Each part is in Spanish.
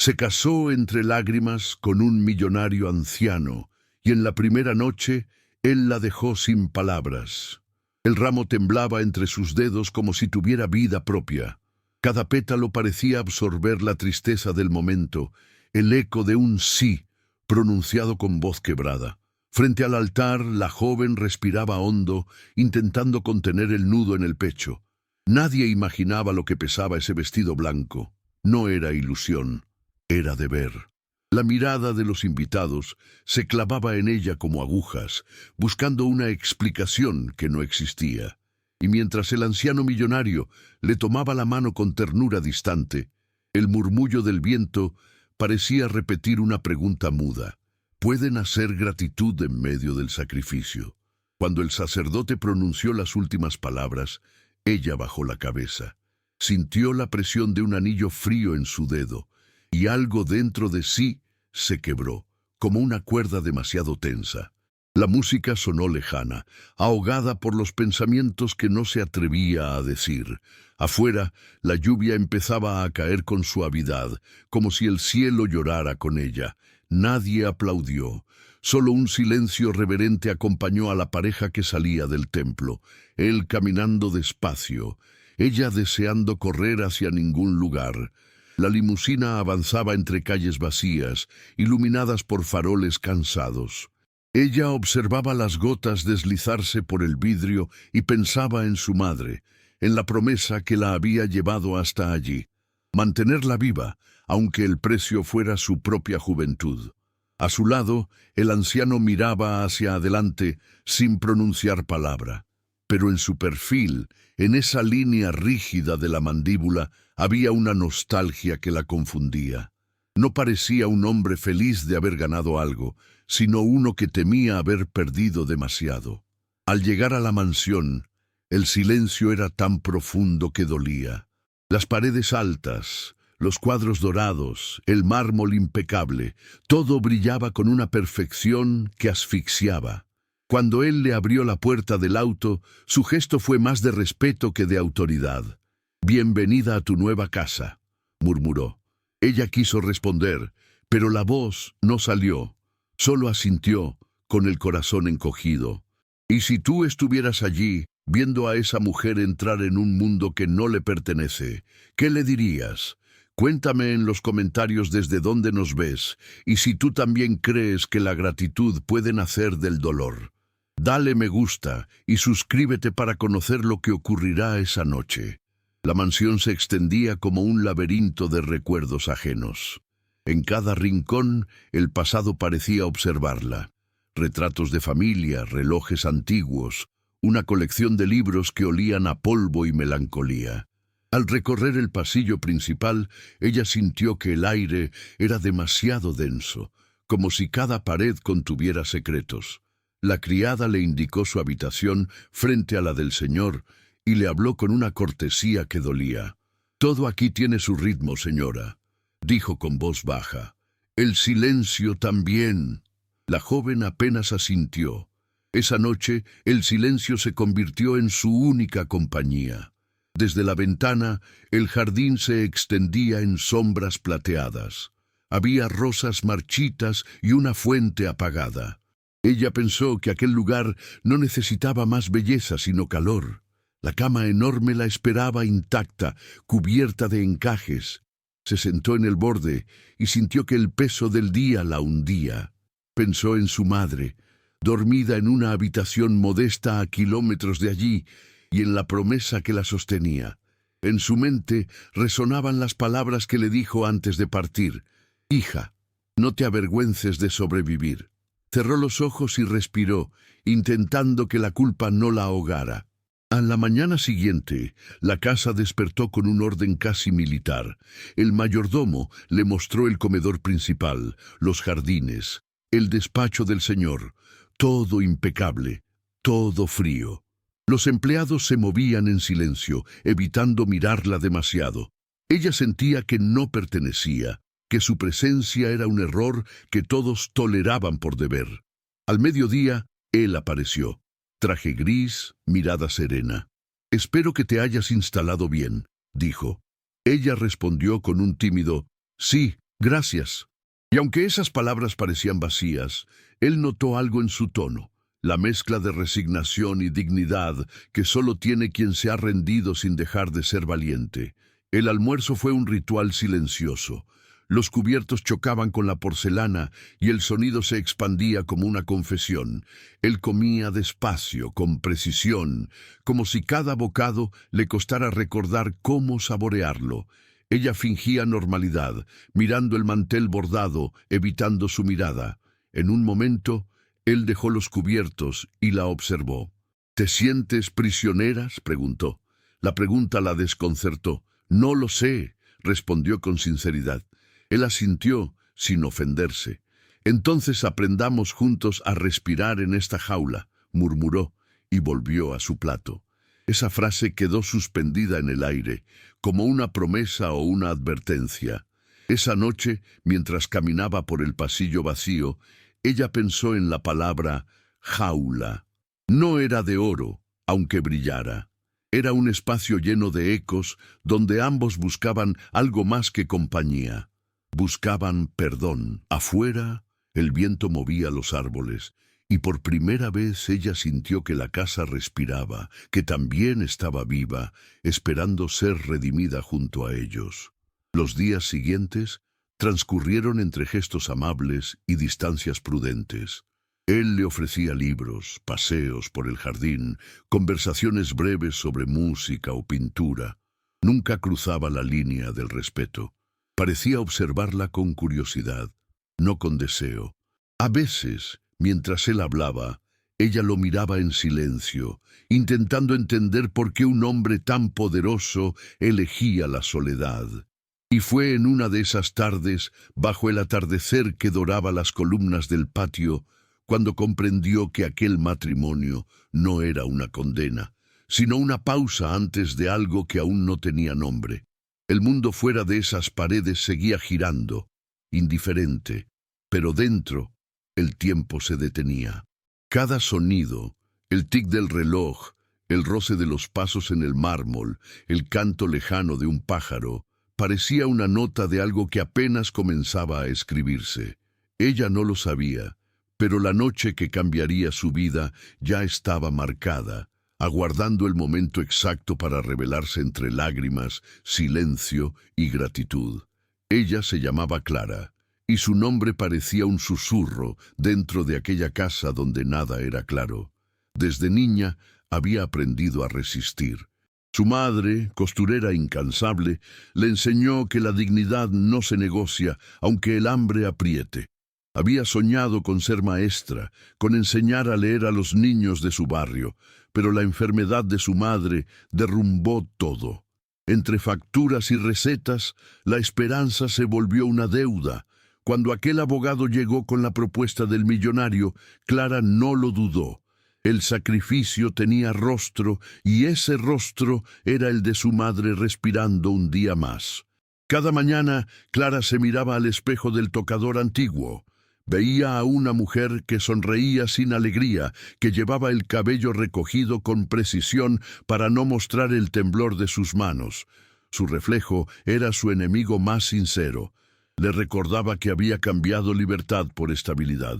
Se casó entre lágrimas con un millonario anciano, y en la primera noche él la dejó sin palabras. El ramo temblaba entre sus dedos como si tuviera vida propia. Cada pétalo parecía absorber la tristeza del momento, el eco de un sí, pronunciado con voz quebrada. Frente al altar, la joven respiraba hondo, intentando contener el nudo en el pecho. Nadie imaginaba lo que pesaba ese vestido blanco. No era ilusión, era deber. La mirada de los invitados se clavaba en ella como agujas, buscando una explicación que no existía. Y mientras el anciano millonario le tomaba la mano con ternura distante, el murmullo del viento parecía repetir una pregunta muda. ¿Puede nacer gratitud en medio del sacrificio? Cuando el sacerdote pronunció las últimas palabras, ella bajó la cabeza. Sintió la presión de un anillo frío en su dedo, y algo dentro de sí se quebró, como una cuerda demasiado tensa. La música sonó lejana, ahogada por los pensamientos que no se atrevía a decir. Afuera, la lluvia empezaba a caer con suavidad, como si el cielo llorara con ella. Nadie aplaudió. Solo un silencio reverente acompañó a la pareja que salía del templo, él caminando despacio, ella deseando correr hacia ningún lugar. La limusina avanzaba entre calles vacías, iluminadas por faroles cansados. Ella observaba las gotas deslizarse por el vidrio y pensaba en su madre, en la promesa que la había llevado hasta allí. Mantenerla viva, aunque el precio fuera su propia juventud. A su lado, el anciano miraba hacia adelante sin pronunciar palabra. Pero en su perfil, en esa línea rígida de la mandíbula, había una nostalgia que la confundía. No parecía un hombre feliz de haber ganado algo, sino uno que temía haber perdido demasiado. Al llegar a la mansión, el silencio era tan profundo que dolía. Las paredes altas, los cuadros dorados, el mármol impecable, todo brillaba con una perfección que asfixiaba. Cuando él le abrió la puerta del auto, su gesto fue más de respeto que de autoridad. «Bienvenida a tu nueva casa», murmuró. Ella quiso responder, pero la voz no salió. Solo asintió, con el corazón encogido. «Y si tú estuvieras allí, viendo a esa mujer entrar en un mundo que no le pertenece, ¿qué le dirías? Cuéntame en los comentarios desde dónde nos ves, y si tú también crees que la gratitud puede nacer del dolor. Dale me gusta y suscríbete para conocer lo que ocurrirá esa noche». La mansión se extendía como un laberinto de recuerdos ajenos. En cada rincón, el pasado parecía observarla. Retratos de familia, relojes antiguos, una colección de libros que olían a polvo y melancolía. Al recorrer el pasillo principal, ella sintió que el aire era demasiado denso, como si cada pared contuviera secretos. La criada le indicó su habitación frente a la del señor y le habló con una cortesía que dolía. «Todo aquí tiene su ritmo, señora», dijo con voz baja. «El silencio también». La joven apenas asintió. Esa noche, el silencio se convirtió en su única compañía. Desde la ventana, el jardín se extendía en sombras plateadas. Había rosas marchitas y una fuente apagada. Ella pensó que aquel lugar no necesitaba más belleza sino calor. La cama enorme la esperaba intacta, cubierta de encajes. Se sentó en el borde y sintió que el peso del día la hundía. Pensó en su madre, dormida en una habitación modesta a kilómetros de allí, y en la promesa que la sostenía. En su mente resonaban las palabras que le dijo antes de partir. «Hija, no te avergüences de sobrevivir». Cerró los ojos y respiró, intentando que la culpa no la ahogara. A la mañana siguiente, la casa despertó con un orden casi militar. El mayordomo le mostró el comedor principal, los jardines, el despacho del señor, todo impecable, todo frío. Los empleados se movían en silencio, evitando mirarla demasiado. Ella sentía que no pertenecía, que su presencia era un error que todos toleraban por deber. Al mediodía, él apareció. Traje gris, mirada serena. «Espero que te hayas instalado bien», dijo. Ella respondió con un tímido «sí», Gracias. Y aunque esas palabras parecían vacías, él notó algo en su tono, la mezcla de resignación y dignidad que solo tiene quien se ha rendido sin dejar de ser valiente. El almuerzo fue un ritual silencioso. Los cubiertos chocaban con la porcelana y el sonido se expandía como una confesión. Él comía despacio, con precisión, como si cada bocado le costara recordar cómo saborearlo. Ella fingía normalidad, mirando el mantel bordado, evitando su mirada. En un momento, él dejó los cubiertos y la observó. ¿Te sientes prisionera?, preguntó. La pregunta la desconcertó. No lo sé, respondió con sinceridad. Él asintió, sin ofenderse. Entonces aprendamos juntos a respirar en esta jaula, murmuró, y volvió a su plato. Esa frase quedó suspendida en el aire, como una promesa o una advertencia. Esa noche, mientras caminaba por el pasillo vacío, ella pensó en la palabra jaula. No era de oro, aunque brillara. Era un espacio lleno de ecos, donde ambos buscaban algo más que compañía. Buscaban perdón. Afuera, el viento movía los árboles, y por primera vez ella sintió que la casa respiraba, que también estaba viva, esperando ser redimida junto a ellos. Los días siguientes transcurrieron entre gestos amables y distancias prudentes. Él le ofrecía libros, paseos por el jardín, conversaciones breves sobre música o pintura. Nunca cruzaba la línea del respeto. Parecía observarla con curiosidad, no con deseo. A veces, mientras él hablaba, ella lo miraba en silencio, intentando entender por qué un hombre tan poderoso elegía la soledad. Y fue en una de esas tardes, bajo el atardecer que doraba las columnas del patio, cuando comprendió que aquel matrimonio no era una condena, sino una pausa antes de algo que aún no tenía nombre. El mundo fuera de esas paredes seguía girando, indiferente, pero dentro el tiempo se detenía. Cada sonido, el tic del reloj, el roce de los pasos en el mármol, el canto lejano de un pájaro, parecía una nota de algo que apenas comenzaba a escribirse. Ella no lo sabía, pero la noche que cambiaría su vida ya estaba marcada, aguardando el momento exacto para revelarse entre lágrimas, silencio y gratitud. Ella se llamaba Clara, y su nombre parecía un susurro dentro de aquella casa donde nada era claro. Desde niña había aprendido a resistir. Su madre, costurera incansable, le enseñó que la dignidad no se negocia, aunque el hambre apriete. Había soñado con ser maestra, con enseñar a leer a los niños de su barrio, pero la enfermedad de su madre derrumbó todo. Entre facturas y recetas, la esperanza se volvió una deuda. Cuando aquel abogado llegó con la propuesta del millonario, Clara no lo dudó. El sacrificio tenía rostro, y ese rostro era el de su madre respirando un día más. Cada mañana, Clara se miraba al espejo del tocador antiguo. Veía a una mujer que sonreía sin alegría, que llevaba el cabello recogido con precisión para no mostrar el temblor de sus manos. Su reflejo era su enemigo más sincero. Le recordaba que había cambiado libertad por estabilidad,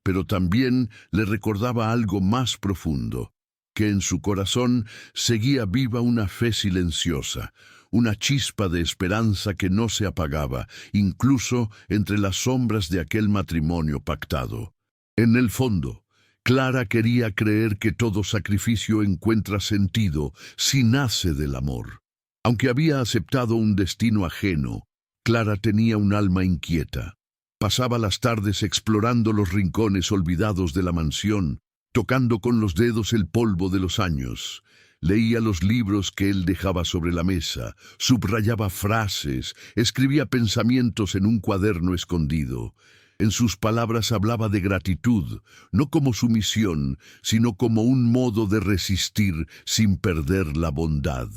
pero también le recordaba algo más profundo, que en su corazón seguía viva una fe silenciosa, una chispa de esperanza que no se apagaba, incluso entre las sombras de aquel matrimonio pactado. En el fondo, Clara quería creer que todo sacrificio encuentra sentido si nace del amor. Aunque había aceptado un destino ajeno, Clara tenía un alma inquieta. Pasaba las tardes explorando los rincones olvidados de la mansión, tocando con los dedos el polvo de los años. Leía los libros que él dejaba sobre la mesa, subrayaba frases, escribía pensamientos en un cuaderno escondido. En sus palabras hablaba de gratitud, no como sumisión, sino como un modo de resistir sin perder la bondad.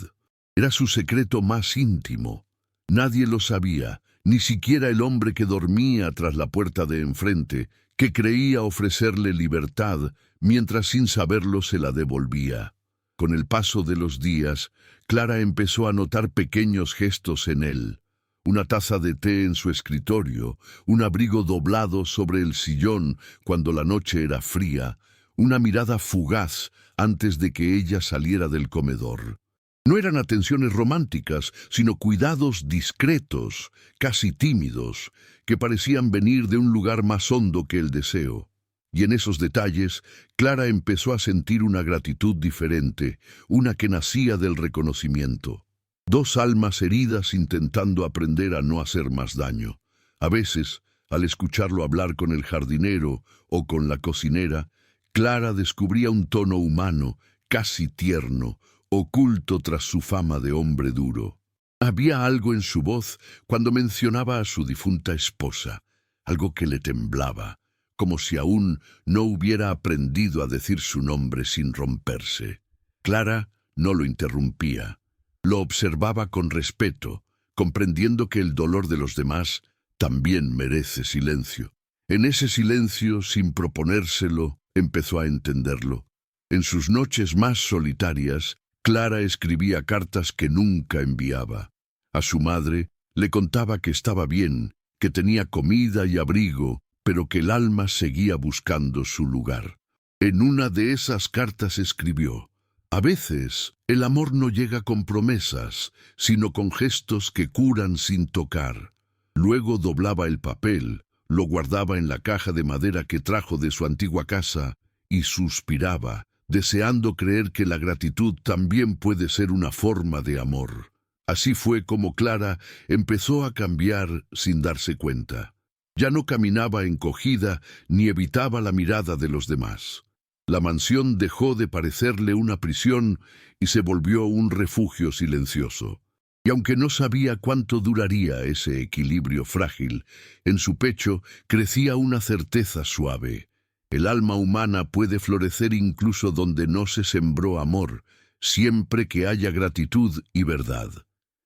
Era su secreto más íntimo. Nadie lo sabía, ni siquiera el hombre que dormía tras la puerta de enfrente, que creía ofrecerle libertad, mientras sin saberlo se la devolvía. Con el paso de los días, Clara empezó a notar pequeños gestos en él. una taza de té en su escritorio, un abrigo doblado sobre el sillón cuando la noche era fría, una mirada fugaz antes de que ella saliera del comedor. No eran atenciones románticas, sino cuidados discretos, casi tímidos, que parecían venir de un lugar más hondo que el deseo. Y en esos detalles, Clara empezó a sentir una gratitud diferente, una que nacía del reconocimiento. Dos almas heridas intentando aprender a no hacer más daño. A veces, al escucharlo hablar con el jardinero o con la cocinera, Clara descubría un tono humano, casi tierno, oculto tras su fama de hombre duro. Había algo en su voz cuando mencionaba a su difunta esposa, algo que le temblaba, como si aún no hubiera aprendido a decir su nombre sin romperse. Clara no lo interrumpía. Lo observaba con respeto, comprendiendo que el dolor de los demás también merece silencio. En ese silencio, sin proponérselo, empezó a entenderlo. En sus noches más solitarias, Clara escribía cartas que nunca enviaba. A su madre le contaba que estaba bien, que tenía comida y abrigo, pero que el alma seguía buscando su lugar. En una de esas cartas escribió: «A veces el amor no llega con promesas, sino con gestos que curan sin tocar». Luego doblaba el papel, lo guardaba en la caja de madera que trajo de su antigua casa y suspiraba, deseando creer que la gratitud también puede ser una forma de amor. Así fue como Clara empezó a cambiar sin darse cuenta. Ya no caminaba encogida ni evitaba la mirada de los demás. La mansión dejó de parecerle una prisión y se volvió un refugio silencioso. Y aunque no sabía cuánto duraría ese equilibrio frágil, en su pecho crecía una certeza suave. El alma humana puede florecer incluso donde no se sembró amor, siempre que haya gratitud y verdad.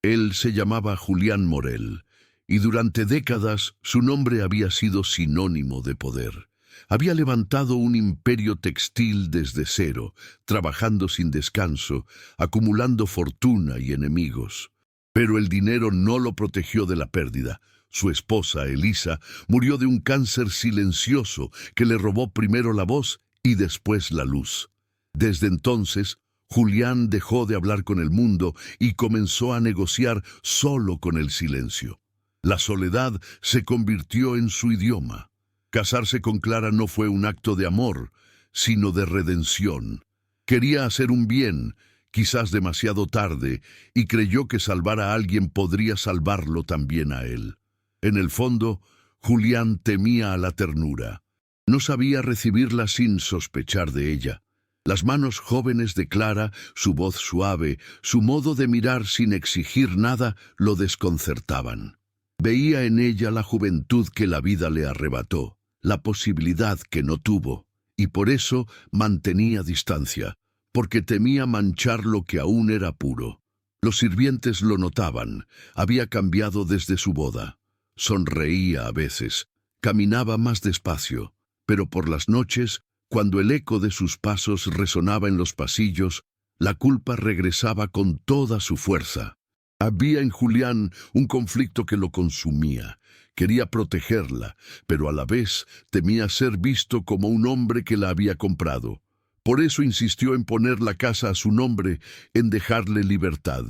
Él se llamaba Julián Morel, y durante décadas su nombre había sido sinónimo de poder. Había levantado un imperio textil desde cero, trabajando sin descanso, acumulando fortuna y enemigos. Pero el dinero no lo protegió de la pérdida. Su esposa, Elisa, murió de un cáncer silencioso que le robó primero la voz y después la luz. Desde entonces, Julián dejó de hablar con el mundo y comenzó a negociar solo con el silencio. La soledad se convirtió en su idioma. Casarse con Clara no fue un acto de amor, sino de redención. Quería hacer un bien, quizás demasiado tarde, y creyó que salvar a alguien podría salvarlo también a él. En el fondo, Julián temía a la ternura. No sabía recibirla sin sospechar de ella. Las manos jóvenes de Clara, su voz suave, su modo de mirar sin exigir nada, lo desconcertaban. Veía en ella la juventud que la vida le arrebató, la posibilidad que no tuvo, y por eso mantenía distancia, porque temía manchar lo que aún era puro. Los sirvientes lo notaban, había cambiado desde su boda. Sonreía a veces, caminaba más despacio, pero por las noches, cuando el eco de sus pasos resonaba en los pasillos, la culpa regresaba con toda su fuerza. Había en Julián un conflicto que lo consumía. Quería protegerla, pero a la vez temía ser visto como un hombre que la había comprado. Por eso insistió en poner la casa a su nombre, en dejarle libertad.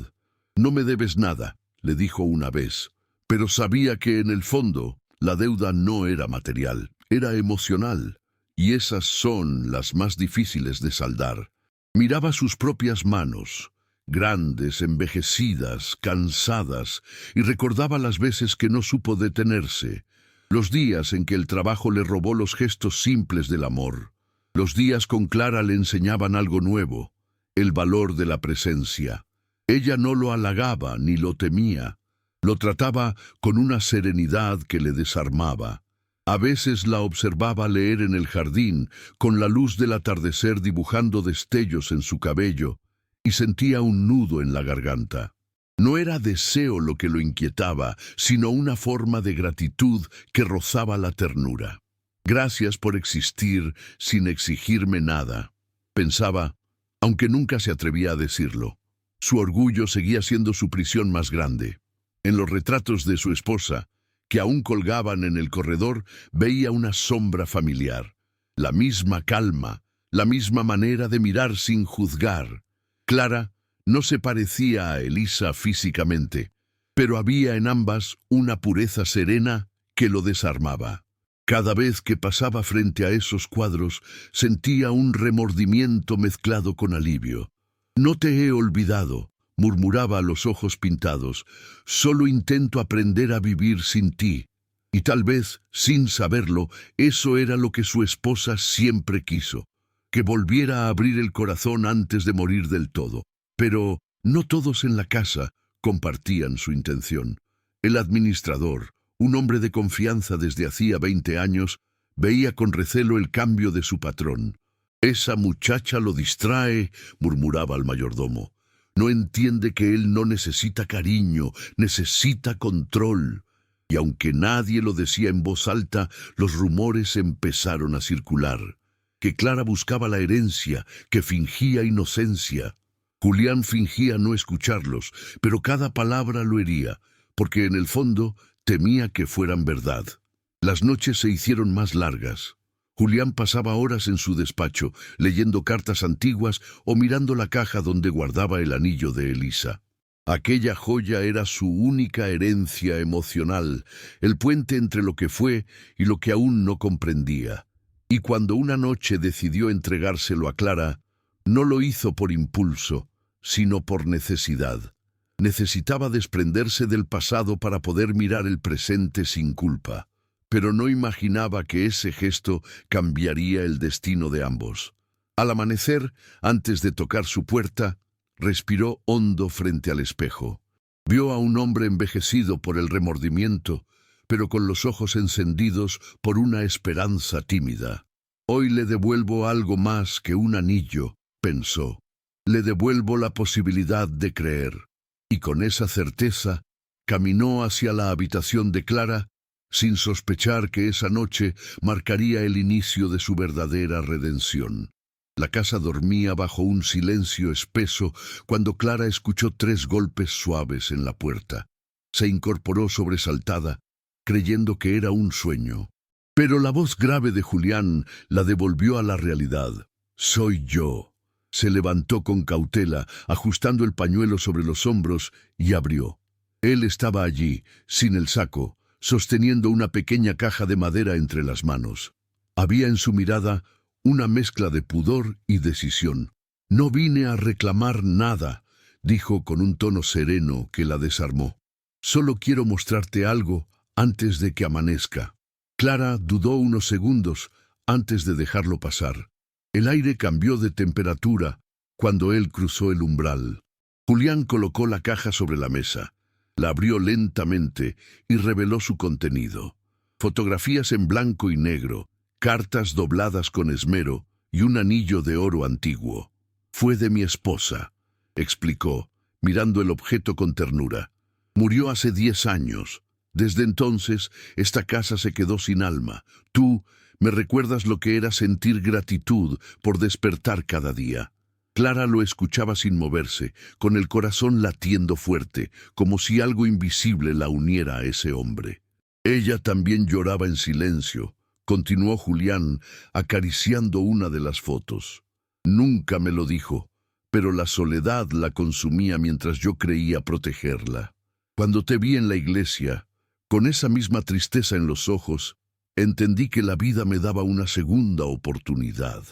«No me debes nada», le dijo una vez, pero sabía que en el fondo la deuda no era material, era emocional, y esas son las más difíciles de saldar. Miraba sus propias manos, grandes, envejecidas, cansadas, y recordaba las veces que no supo detenerse, los días en que el trabajo le robó los gestos simples del amor. Los días con Clara le enseñaban algo nuevo, el valor de la presencia. Ella no lo halagaba ni lo temía, lo trataba con una serenidad que le desarmaba. A veces la observaba leer en el jardín, con la luz del atardecer dibujando destellos en su cabello, y sentía un nudo en la garganta. No era deseo lo que lo inquietaba, sino una forma de gratitud que rozaba la ternura. «Gracias por existir sin exigirme nada», pensaba, aunque nunca se atrevía a decirlo. Su orgullo seguía siendo su prisión más grande. En los retratos de su esposa, que aún colgaban en el corredor, veía una sombra familiar. La misma calma, la misma manera de mirar sin juzgar. Clara no se parecía a Elisa físicamente, pero había en ambas una pureza serena que lo desarmaba. Cada vez que pasaba frente a esos cuadros, sentía un remordimiento mezclado con alivio. «No te he olvidado», murmuraba a los ojos pintados, «solo intento aprender a vivir sin ti». Y tal vez, sin saberlo, eso era lo que su esposa siempre quiso, que volviera a abrir el corazón antes de morir del todo. Pero no todos en la casa compartían su intención. El administrador, un hombre de confianza desde hacía 20 años, veía con recelo el cambio de su patrón. «Esa muchacha lo distrae», murmuraba al mayordomo. «No entiende que él no necesita cariño, necesita control». Y aunque nadie lo decía en voz alta, los rumores empezaron a circular. Que Clara buscaba la herencia, que fingía inocencia. Julián fingía no escucharlos, pero cada palabra lo hería, porque en el fondo temía que fueran verdad. Las noches se hicieron más largas. Julián pasaba horas en su despacho, leyendo cartas antiguas o mirando la caja donde guardaba el anillo de Elisa. Aquella joya era su única herencia emocional, el puente entre lo que fue y lo que aún no comprendía. Y cuando una noche decidió entregárselo a Clara, no lo hizo por impulso, sino por necesidad. Necesitaba desprenderse del pasado para poder mirar el presente sin culpa. Pero no imaginaba que ese gesto cambiaría el destino de ambos. Al amanecer, antes de tocar su puerta, respiró hondo frente al espejo. Vio a un hombre envejecido por el remordimiento, pero con los ojos encendidos por una esperanza tímida. «Hoy le devuelvo algo más que un anillo», pensó. «Le devuelvo la posibilidad de creer». Y con esa certeza, caminó hacia la habitación de Clara, sin sospechar que esa noche marcaría el inicio de su verdadera redención. La casa dormía bajo un silencio espeso cuando Clara escuchó 3 golpes suaves en la puerta. Se incorporó sobresaltada, creyendo que era un sueño. Pero la voz grave de Julián la devolvió a la realidad. «Soy yo». Se levantó con cautela, ajustando el pañuelo sobre los hombros, y abrió. Él estaba allí, sin el saco, sosteniendo una pequeña caja de madera entre las manos. Había en su mirada una mezcla de pudor y decisión. «No vine a reclamar nada», dijo con un tono sereno que la desarmó. «Solo quiero mostrarte algo antes de que amanezca». Clara dudó unos segundos antes de dejarlo pasar. El aire cambió de temperatura cuando él cruzó el umbral. Julián colocó la caja sobre la mesa, la abrió lentamente y reveló su contenido. Fotografías en blanco y negro, cartas dobladas con esmero y un anillo de oro antiguo. «Fue de mi esposa», explicó, mirando el objeto con ternura. «Murió hace 10 años. Desde entonces, esta casa se quedó sin alma. Tú me recuerdas lo que era sentir gratitud por despertar cada día». Clara lo escuchaba sin moverse, con el corazón latiendo fuerte, como si algo invisible la uniera a ese hombre. Ella también lloraba en silencio, continuó Julián, acariciando una de las fotos. «Nunca me lo dijo, pero la soledad la consumía mientras yo creía protegerla. Cuando te vi en la iglesia, con esa misma tristeza en los ojos, entendí que la vida me daba una segunda oportunidad.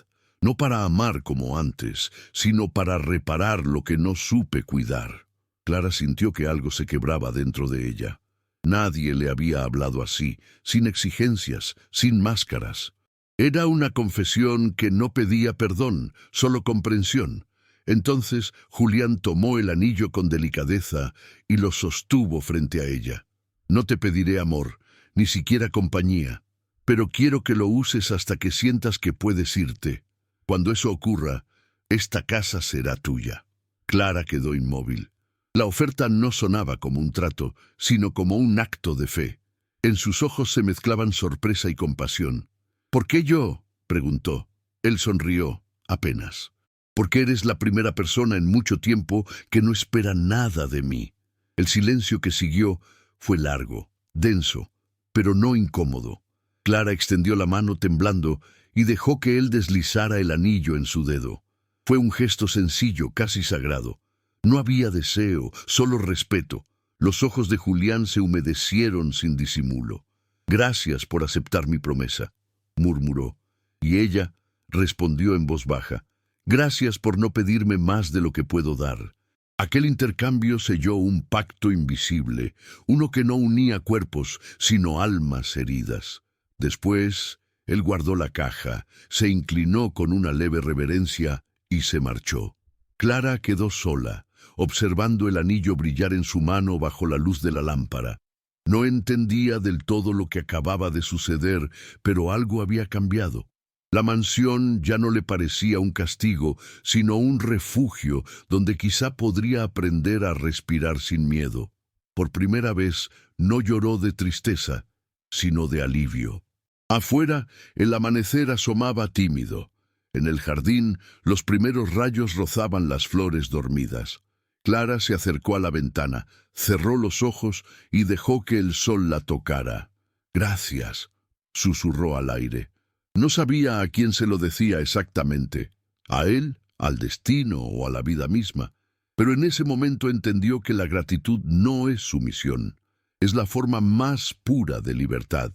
No para amar como antes, sino para reparar lo que no supe cuidar». Clara sintió que algo se quebraba dentro de ella. Nadie le había hablado así, sin exigencias, sin máscaras. Era una confesión que no pedía perdón, solo comprensión. Entonces Julián tomó el anillo con delicadeza y lo sostuvo frente a ella. «No te pediré amor, ni siquiera compañía, pero quiero que lo uses hasta que sientas que puedes irte. Cuando eso ocurra, esta casa será tuya». Clara quedó inmóvil. La oferta no sonaba como un trato, sino como un acto de fe. En sus ojos se mezclaban sorpresa y compasión. «¿Por qué yo?», preguntó. Él sonrió, apenas. «Porque eres la primera persona en mucho tiempo que no espera nada de mí». El silencio que siguió fue largo, denso, pero no incómodo. Clara extendió la mano temblando y dejó que él deslizara el anillo en su dedo. Fue un gesto sencillo, casi sagrado. No había deseo, solo respeto. Los ojos de Julián se humedecieron sin disimulo. «Gracias por aceptar mi promesa», murmuró, y ella respondió en voz baja. «Gracias por no pedirme más de lo que puedo dar». Aquel intercambio selló un pacto invisible, uno que no unía cuerpos, sino almas heridas. Después, él guardó la caja, se inclinó con una leve reverencia y se marchó. Clara quedó sola, observando el anillo brillar en su mano bajo la luz de la lámpara. No entendía del todo lo que acababa de suceder, pero algo había cambiado. La mansión ya no le parecía un castigo, sino un refugio donde quizá podría aprender a respirar sin miedo. Por primera vez no lloró de tristeza, sino de alivio. Afuera, el amanecer asomaba tímido. En el jardín, los primeros rayos rozaban las flores dormidas. Clara se acercó a la ventana, cerró los ojos y dejó que el sol la tocara. «Gracias», susurró al aire. No sabía a quién se lo decía exactamente, a él, al destino o a la vida misma, pero en ese momento entendió que la gratitud no es sumisión, es la forma más pura de libertad.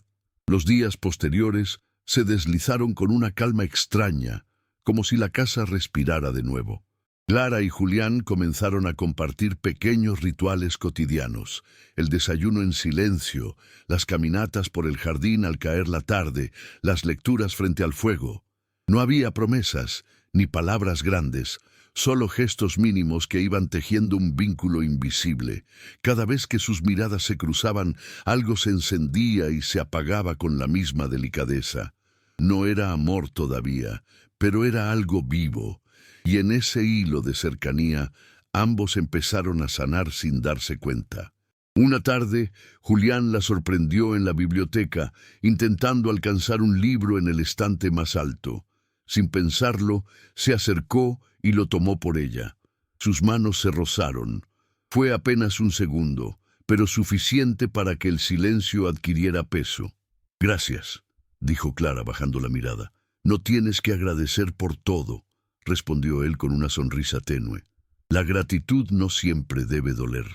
Los días posteriores se deslizaron con una calma extraña, como si la casa respirara de nuevo. Clara y Julián comenzaron a compartir pequeños rituales cotidianos, el desayuno en silencio, las caminatas por el jardín al caer la tarde, las lecturas frente al fuego. No había promesas, ni palabras grandes, solo gestos mínimos que iban tejiendo un vínculo invisible. Cada vez que sus miradas se cruzaban, algo se encendía y se apagaba con la misma delicadeza. No era amor todavía, pero era algo vivo. Y en ese hilo de cercanía, ambos empezaron a sanar sin darse cuenta. Una tarde, Julián la sorprendió en la biblioteca, intentando alcanzar un libro en el estante más alto. Sin pensarlo, se acercó y lo tomó por ella. Sus manos se rozaron. Fue apenas un segundo, pero suficiente para que el silencio adquiriera peso. «Gracias», dijo Clara bajando la mirada. «No tienes que agradecer por todo», respondió él con una sonrisa tenue. «La gratitud no siempre debe doler».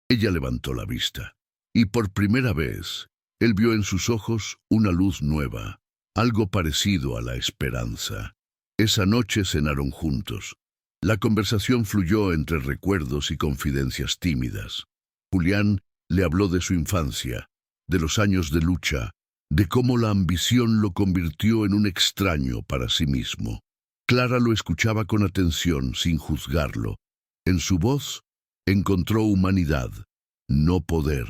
Ella levantó la vista, y por primera vez, él vio en sus ojos una luz nueva, algo parecido a la esperanza. Esa noche cenaron juntos. La conversación fluyó entre recuerdos y confidencias tímidas. Julián le habló de su infancia, de los años de lucha, de cómo la ambición lo convirtió en un extraño para sí mismo. Clara lo escuchaba con atención, sin juzgarlo. En su voz encontró humanidad, no poder.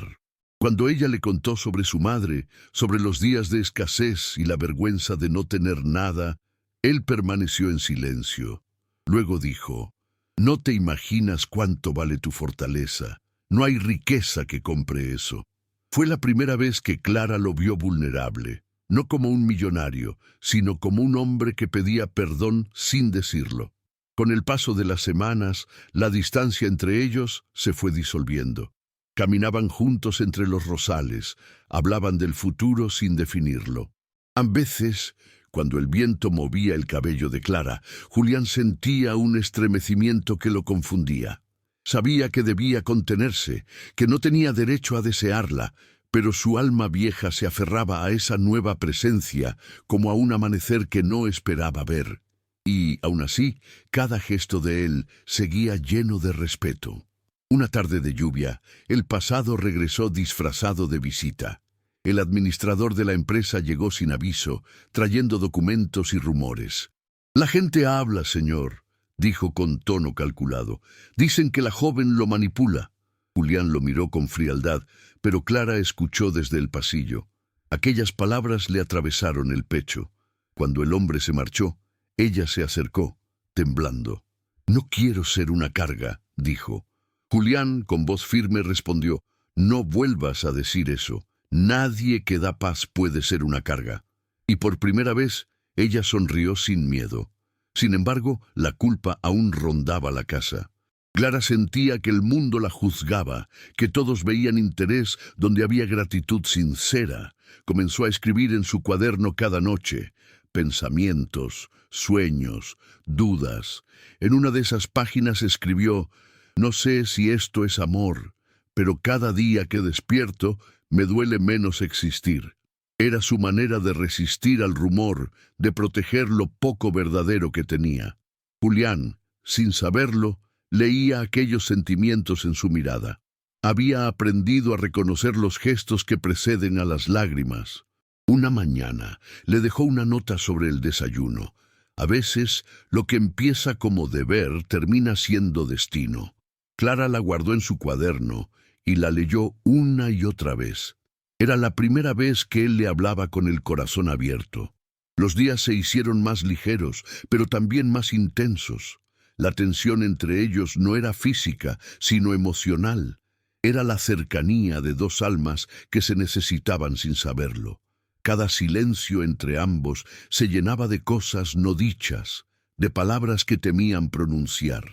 Cuando ella le contó sobre su madre, sobre los días de escasez y la vergüenza de no tener nada, él permaneció en silencio. Luego dijo: «No te imaginas cuánto vale tu fortaleza. No hay riqueza que compre eso». Fue la primera vez que Clara lo vio vulnerable. No como un millonario, sino como un hombre que pedía perdón sin decirlo. Con el paso de las semanas, la distancia entre ellos se fue disolviendo. Caminaban juntos entre los rosales, hablaban del futuro sin definirlo. A veces, cuando el viento movía el cabello de Clara, Julián sentía un estremecimiento que lo confundía. Sabía que debía contenerse, que no tenía derecho a desearla, pero su alma vieja se aferraba a esa nueva presencia como a un amanecer que no esperaba ver. Y, aun así, cada gesto de él seguía lleno de respeto. Una tarde de lluvia, el pasado regresó disfrazado de visita. El administrador de la empresa llegó sin aviso, trayendo documentos y rumores. «La gente habla, señor», dijo con tono calculado. «Dicen que la joven lo manipula». Julián lo miró con frialdad, pero Clara escuchó desde el pasillo. Aquellas palabras le atravesaron el pecho. Cuando el hombre se marchó, ella se acercó, temblando. «No quiero ser una carga», dijo. Julián, con voz firme, respondió: «No vuelvas a decir eso. Nadie que da paz puede ser una carga». Y por primera vez, ella sonrió sin miedo. Sin embargo, la culpa aún rondaba la casa. Clara sentía que el mundo la juzgaba, que todos veían interés donde había gratitud sincera. Comenzó a escribir en su cuaderno cada noche pensamientos, sueños, dudas. En una de esas páginas escribió: «No sé si esto es amor, pero cada día que despierto me duele menos existir». Era su manera de resistir al rumor, de proteger lo poco verdadero que tenía. Julián, sin saberlo, leía aquellos sentimientos en su mirada. Había aprendido a reconocer los gestos que preceden a las lágrimas. Una mañana le dejó una nota sobre el desayuno. A veces, lo que empieza como deber termina siendo destino. Clara la guardó en su cuaderno y la leyó una y otra vez. Era la primera vez que él le hablaba con el corazón abierto. Los días se hicieron más ligeros, pero también más intensos. La tensión entre ellos no era física, sino emocional. Era la cercanía de dos almas que se necesitaban sin saberlo. Cada silencio entre ambos se llenaba de cosas no dichas, de palabras que temían pronunciar.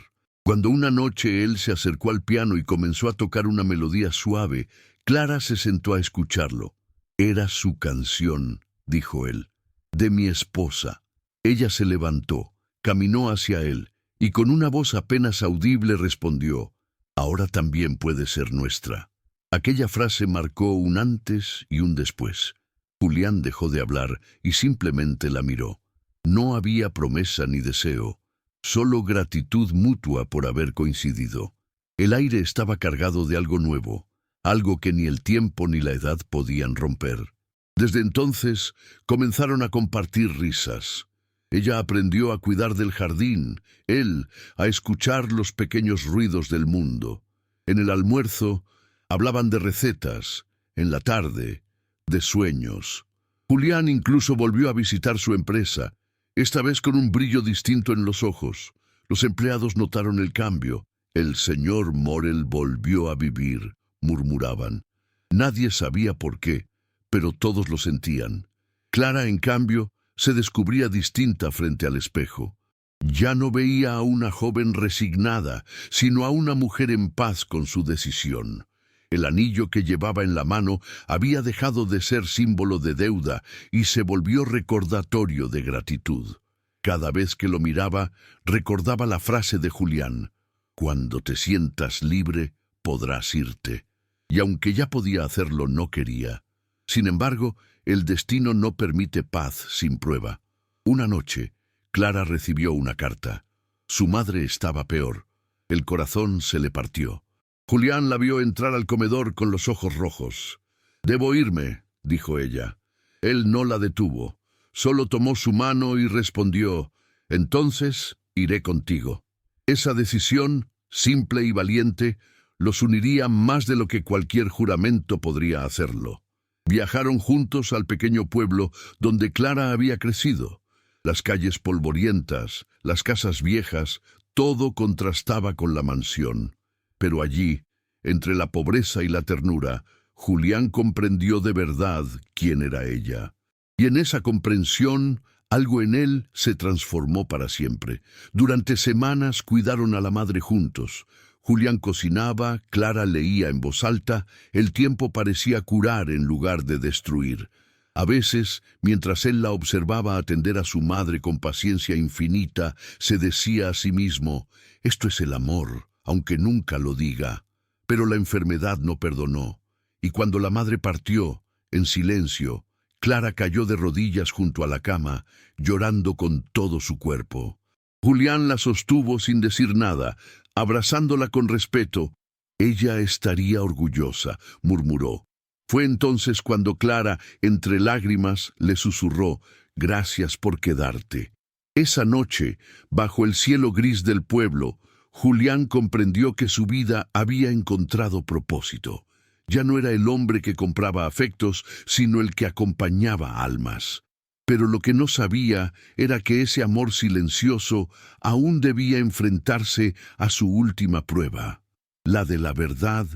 Cuando una noche él se acercó al piano y comenzó a tocar una melodía suave, Clara se sentó a escucharlo. «Era su canción», dijo él, «de mi esposa». Ella se levantó, caminó hacia él, y con una voz apenas audible respondió: «Ahora también puede ser nuestra». Aquella frase marcó un antes y un después. Julián dejó de hablar y simplemente la miró. No había promesa ni deseo, solo gratitud mutua por haber coincidido. El aire estaba cargado de algo nuevo, algo que ni el tiempo ni la edad podían romper. Desde entonces comenzaron a compartir risas. Ella aprendió a cuidar del jardín, él a escuchar los pequeños ruidos del mundo. En el almuerzo hablaban de recetas, en la tarde de sueños. Julián incluso volvió a visitar su empresa, esta vez con un brillo distinto en los ojos. Los empleados notaron el cambio. «El señor Morel volvió a vivir», murmuraban. Nadie sabía por qué, pero todos lo sentían. Clara, en cambio, se descubría distinta frente al espejo. Ya no veía a una joven resignada, sino a una mujer en paz con su decisión. El anillo que llevaba en la mano había dejado de ser símbolo de deuda y se volvió recordatorio de gratitud. Cada vez que lo miraba, recordaba la frase de Julián: «Cuando te sientas libre, podrás irte». Y aunque ya podía hacerlo, no quería. Sin embargo, el destino no permite paz sin prueba. Una noche, Clara recibió una carta. Su madre estaba peor. El corazón se le partió. Julián la vio entrar al comedor con los ojos rojos. «Debo irme», dijo ella. Él no la detuvo. Solo tomó su mano y respondió: «Entonces iré contigo». Esa decisión, simple y valiente, los uniría más de lo que cualquier juramento podría hacerlo. Viajaron juntos al pequeño pueblo donde Clara había crecido. Las calles polvorientas, las casas viejas, todo contrastaba con la mansión. Pero allí, entre la pobreza y la ternura, Julián comprendió de verdad quién era ella. Y en esa comprensión, algo en él se transformó para siempre. Durante semanas cuidaron a la madre juntos. Julián cocinaba, Clara leía en voz alta, el tiempo parecía curar en lugar de destruir. A veces, mientras él la observaba atender a su madre con paciencia infinita, se decía a sí mismo: «Esto es el amor, aunque nunca lo diga». Pero la enfermedad no perdonó, y cuando la madre partió, en silencio, Clara cayó de rodillas junto a la cama, llorando con todo su cuerpo. Julián la sostuvo sin decir nada, abrazándola con respeto. «Ella estaría orgullosa», murmuró. Fue entonces cuando Clara, entre lágrimas, le susurró: «Gracias por quedarte». Esa noche, bajo el cielo gris del pueblo, Julián comprendió que su vida había encontrado propósito. Ya no era el hombre que compraba afectos, sino el que acompañaba almas. Pero lo que no sabía era que ese amor silencioso aún debía enfrentarse a su última prueba, la de la verdad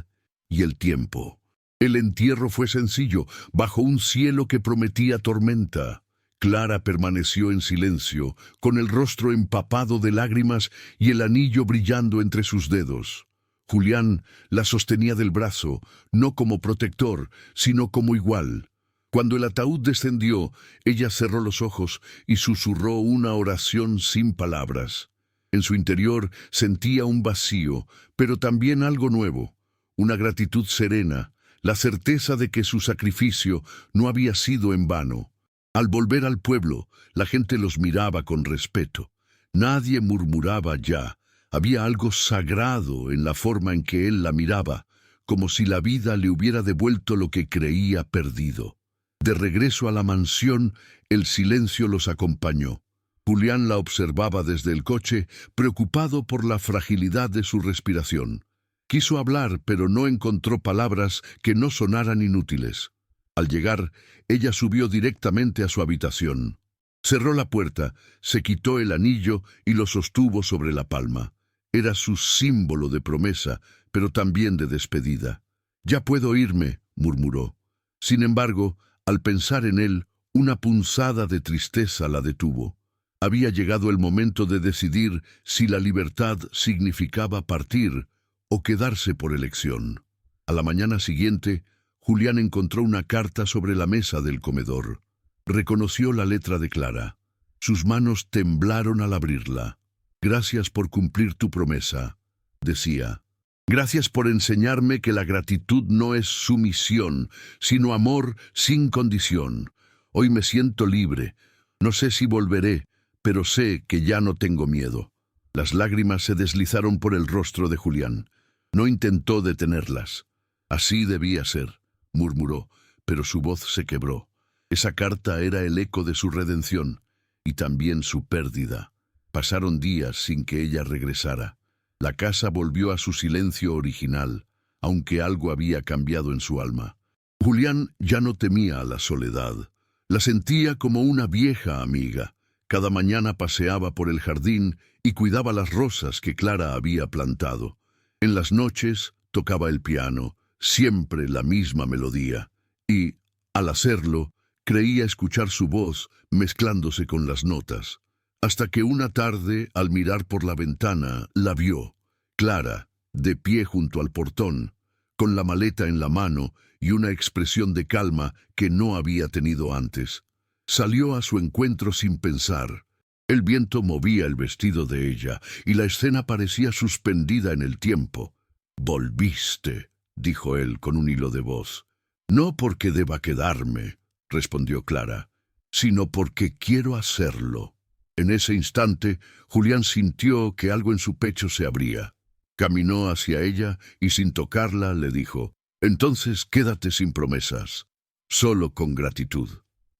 y el tiempo. El entierro fue sencillo, bajo un cielo que prometía tormenta. Clara permaneció en silencio, con el rostro empapado de lágrimas y el anillo brillando entre sus dedos. Julián la sostenía del brazo, no como protector, sino como igual. Cuando el ataúd descendió, ella cerró los ojos y susurró una oración sin palabras. En su interior sentía un vacío, pero también algo nuevo, una gratitud serena, la certeza de que su sacrificio no había sido en vano. Al volver al pueblo, la gente los miraba con respeto. Nadie murmuraba ya. Había algo sagrado en la forma en que él la miraba, como si la vida le hubiera devuelto lo que creía perdido. De regreso a la mansión, el silencio los acompañó. Julián la observaba desde el coche, preocupado por la fragilidad de su respiración. Quiso hablar, pero no encontró palabras que no sonaran inútiles. Al llegar, ella subió directamente a su habitación. Cerró la puerta, se quitó el anillo y lo sostuvo sobre la palma. Era su símbolo de promesa, pero también de despedida. «Ya puedo irme», murmuró. Sin embargo, al pensar en él, una punzada de tristeza la detuvo. Había llegado el momento de decidir si la libertad significaba partir o quedarse por elección. A la mañana siguiente, Julián encontró una carta sobre la mesa del comedor. Reconoció la letra de Clara. Sus manos temblaron al abrirla. «Gracias por cumplir tu promesa», decía. «Gracias por enseñarme que la gratitud no es sumisión, sino amor sin condición. Hoy me siento libre. No sé si volveré, pero sé que ya no tengo miedo». Las lágrimas se deslizaron por el rostro de Julián. No intentó detenerlas. «Así debía ser», murmuró, pero su voz se quebró. Esa carta era el eco de su redención y también su pérdida. Pasaron días sin que ella regresara. La casa volvió a su silencio original, aunque algo había cambiado en su alma. Julián ya no temía a la soledad. La sentía como una vieja amiga. Cada mañana paseaba por el jardín y cuidaba las rosas que Clara había plantado. En las noches tocaba el piano, siempre la misma melodía, y, al hacerlo, creía escuchar su voz mezclándose con las notas. Hasta que una tarde, al mirar por la ventana, la vio, Clara, de pie junto al portón, con la maleta en la mano y una expresión de calma que no había tenido antes. Salió a su encuentro sin pensar. El viento movía el vestido de ella y la escena parecía suspendida en el tiempo. «Volviste», dijo él con un hilo de voz. «No porque deba quedarme», respondió Clara, «sino porque quiero hacerlo». En ese instante, Julián sintió que algo en su pecho se abría. Caminó hacia ella y sin tocarla le dijo: «Entonces quédate sin promesas, solo con gratitud».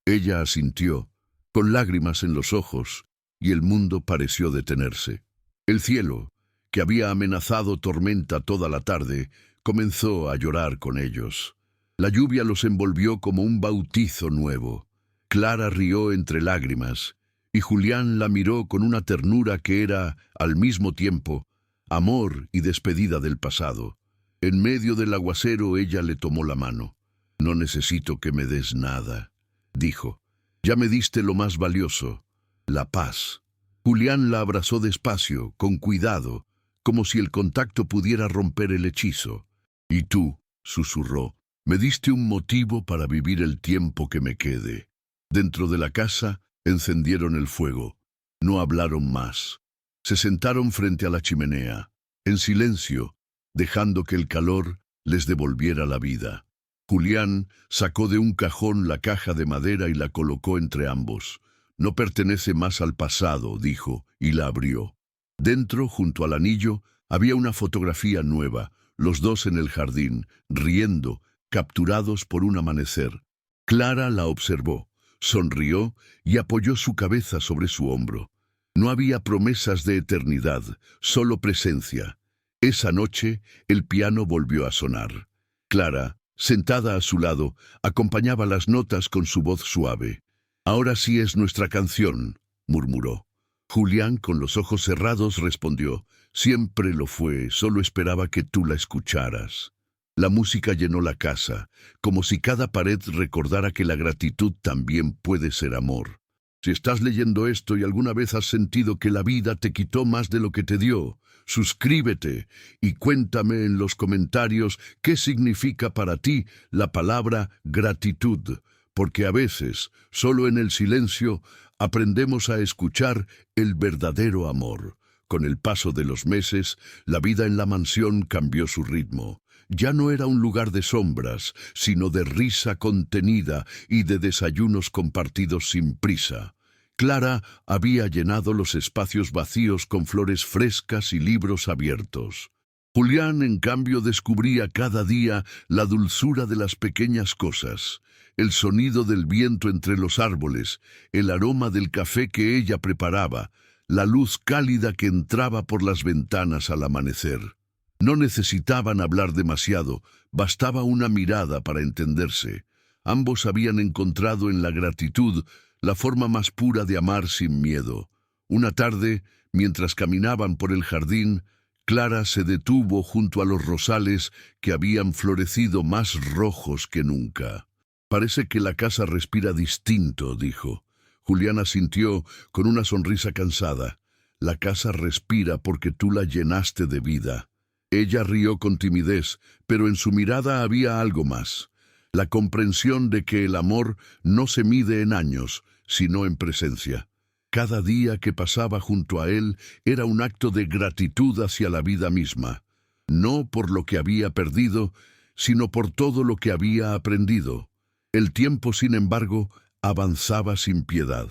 Ella asintió, con lágrimas en los ojos, y el mundo pareció detenerse. El cielo, que había amenazado tormenta toda la tarde, comenzó a llorar con ellos. La lluvia los envolvió como un bautizo nuevo. Clara rió entre lágrimas, y Julián la miró con una ternura que era, al mismo tiempo, amor y despedida del pasado. En medio del aguacero ella le tomó la mano. «No necesito que me des nada», dijo. «Ya me diste lo más valioso, la paz». Julián la abrazó despacio, con cuidado, como si el contacto pudiera romper el hechizo. «Y tú», susurró, «me diste un motivo para vivir el tiempo que me quede». Dentro de la casa encendieron el fuego. No hablaron más. Se sentaron frente a la chimenea, en silencio, dejando que el calor les devolviera la vida. Julián sacó de un cajón la caja de madera y la colocó entre ambos. «No pertenece más al pasado», dijo, y la abrió. Dentro, junto al anillo, había una fotografía nueva, los dos en el jardín, riendo, capturados por un amanecer. Clara la observó, sonrió y apoyó su cabeza sobre su hombro. No había promesas de eternidad, solo presencia. Esa noche, el piano volvió a sonar. Clara, sentada a su lado, acompañaba las notas con su voz suave. «Ahora sí es nuestra canción», murmuró. Julián, con los ojos cerrados, respondió: «Siempre lo fue, solo esperaba que tú la escucharas». La música llenó la casa, como si cada pared recordara que la gratitud también puede ser amor. Si estás leyendo esto y alguna vez has sentido que la vida te quitó más de lo que te dio, suscríbete y cuéntame en los comentarios qué significa para ti la palabra gratitud, porque a veces, solo en el silencio, aprendemos a escuchar el verdadero amor. Con el paso de los meses, la vida en la mansión cambió su ritmo. Ya no era un lugar de sombras, sino de risa contenida y de desayunos compartidos sin prisa. Clara había llenado los espacios vacíos con flores frescas y libros abiertos. Julián, en cambio, descubría cada día la dulzura de las pequeñas cosas, el sonido del viento entre los árboles, el aroma del café que ella preparaba, la luz cálida que entraba por las ventanas al amanecer. No necesitaban hablar demasiado, bastaba una mirada para entenderse. Ambos habían encontrado en la gratitud la forma más pura de amar sin miedo. Una tarde, mientras caminaban por el jardín, Clara se detuvo junto a los rosales que habían florecido más rojos que nunca. «Parece que la casa respira distinto», dijo. Julián asintió con una sonrisa cansada. «La casa respira porque tú la llenaste de vida». Ella rió con timidez, pero en su mirada había algo más. La comprensión de que el amor no se mide en años, sino en presencia. Cada día que pasaba junto a él era un acto de gratitud hacia la vida misma, no por lo que había perdido, sino por todo lo que había aprendido. El tiempo, sin embargo, avanzaba sin piedad.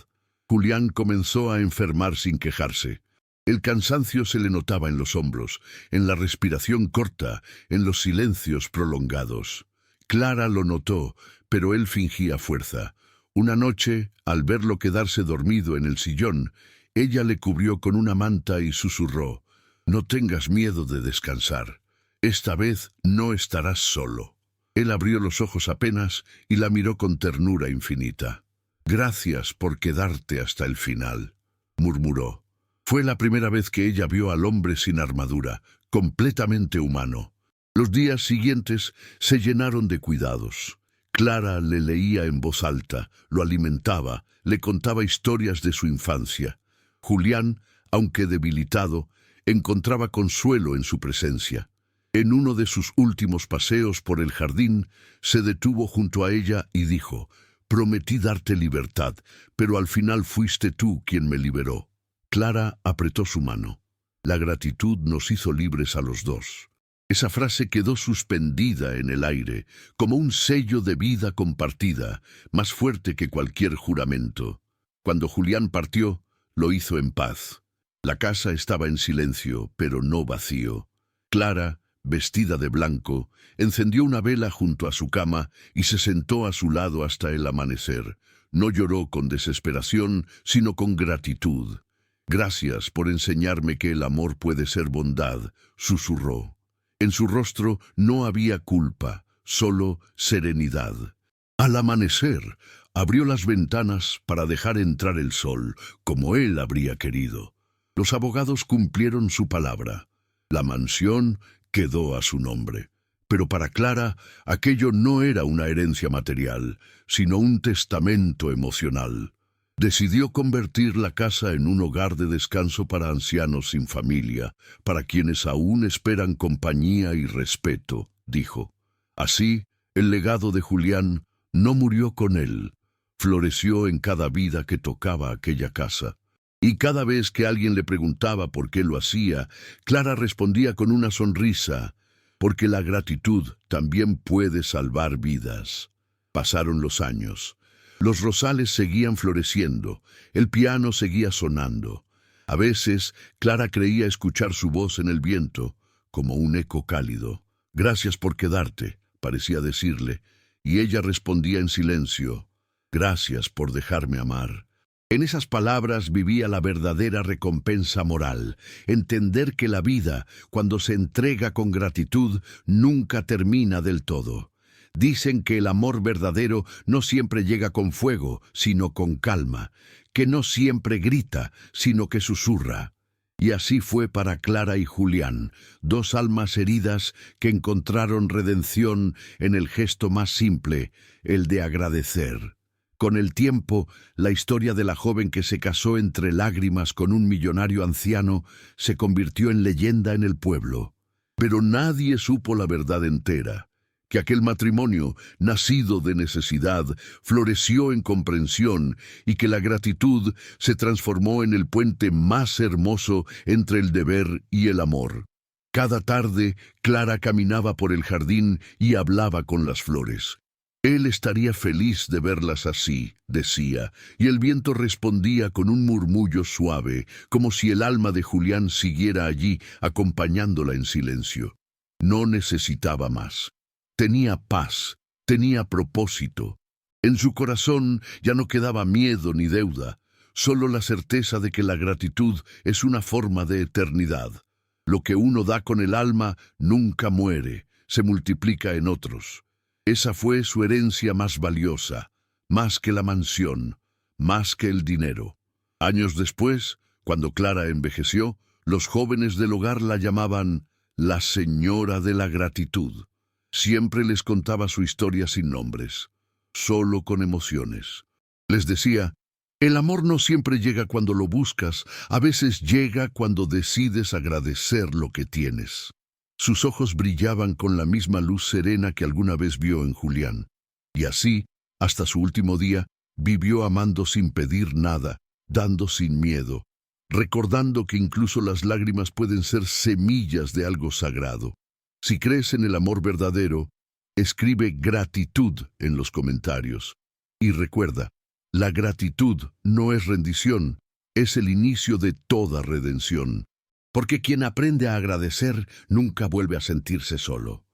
Julián comenzó a enfermar sin quejarse. El cansancio se le notaba en los hombros, en la respiración corta, en los silencios prolongados. Clara lo notó, pero él fingía fuerza. Una noche, al verlo quedarse dormido en el sillón, ella le cubrió con una manta y susurró: «No tengas miedo de descansar. Esta vez no estarás solo». Él abrió los ojos apenas y la miró con ternura infinita. «Gracias por quedarte hasta el final», murmuró. Fue la primera vez que ella vio al hombre sin armadura, completamente humano. Los días siguientes se llenaron de cuidados. Clara le leía en voz alta, lo alimentaba, le contaba historias de su infancia. Julián, aunque debilitado, encontraba consuelo en su presencia. En uno de sus últimos paseos por el jardín, se detuvo junto a ella y dijo: «Prometí darte libertad, pero al final fuiste tú quien me liberó». Clara apretó su mano. La gratitud nos hizo libres a los dos. Esa frase quedó suspendida en el aire, como un sello de vida compartida, más fuerte que cualquier juramento. Cuando Julián partió, lo hizo en paz. La casa estaba en silencio, pero no vacío. Clara, vestida de blanco, encendió una vela junto a su cama y se sentó a su lado hasta el amanecer. No lloró con desesperación, sino con gratitud. «Gracias por enseñarme que el amor puede ser bondad», susurró. En su rostro no había culpa, solo serenidad. Al amanecer, abrió las ventanas para dejar entrar el sol, como él habría querido. Los abogados cumplieron su palabra. La mansión quedó a su nombre. Pero para Clara, aquello no era una herencia material, sino un testamento emocional. Decidió convertir la casa en un hogar de descanso para ancianos sin familia, para quienes aún esperan compañía y respeto, dijo. Así, el legado de Julián no murió con él, floreció en cada vida que tocaba aquella casa. Y cada vez que alguien le preguntaba por qué lo hacía, Clara respondía con una sonrisa: «Porque la gratitud también puede salvar vidas». Pasaron los años. Los rosales seguían floreciendo, el piano seguía sonando. A veces, Clara creía escuchar su voz en el viento, como un eco cálido. «Gracias por quedarte», parecía decirle, y ella respondía en silencio: «Gracias por dejarme amar». En esas palabras vivía la verdadera recompensa moral, entender que la vida, cuando se entrega con gratitud, nunca termina del todo. Dicen que el amor verdadero no siempre llega con fuego, sino con calma, que no siempre grita, sino que susurra. Y así fue para Clara y Julián, dos almas heridas que encontraron redención en el gesto más simple, el de agradecer. Con el tiempo, la historia de la joven que se casó entre lágrimas con un millonario anciano se convirtió en leyenda en el pueblo. Pero nadie supo la verdad entera, que aquel matrimonio, nacido de necesidad, floreció en comprensión y que la gratitud se transformó en el puente más hermoso entre el deber y el amor. Cada tarde, Clara caminaba por el jardín y hablaba con las flores. Él estaría feliz de verlas así, decía, y el viento respondía con un murmullo suave, como si el alma de Julián siguiera allí, acompañándola en silencio. No necesitaba más. Tenía paz, tenía propósito. En su corazón ya no quedaba miedo ni deuda, solo la certeza de que la gratitud es una forma de eternidad. Lo que uno da con el alma nunca muere, se multiplica en otros. Esa fue su herencia más valiosa, más que la mansión, más que el dinero. Años después, cuando Clara envejeció, los jóvenes del hogar la llamaban la Señora de la Gratitud. Siempre les contaba su historia sin nombres, solo con emociones. Les decía, el amor no siempre llega cuando lo buscas, a veces llega cuando decides agradecer lo que tienes. Sus ojos brillaban con la misma luz serena que alguna vez vio en Julián. Y así, hasta su último día, vivió amando sin pedir nada, dando sin miedo, recordando que incluso las lágrimas pueden ser semillas de algo sagrado. Si crees en el amor verdadero, escribe gratitud en los comentarios. Y recuerda, la gratitud no es rendición, es el inicio de toda redención. Porque quien aprende a agradecer nunca vuelve a sentirse solo.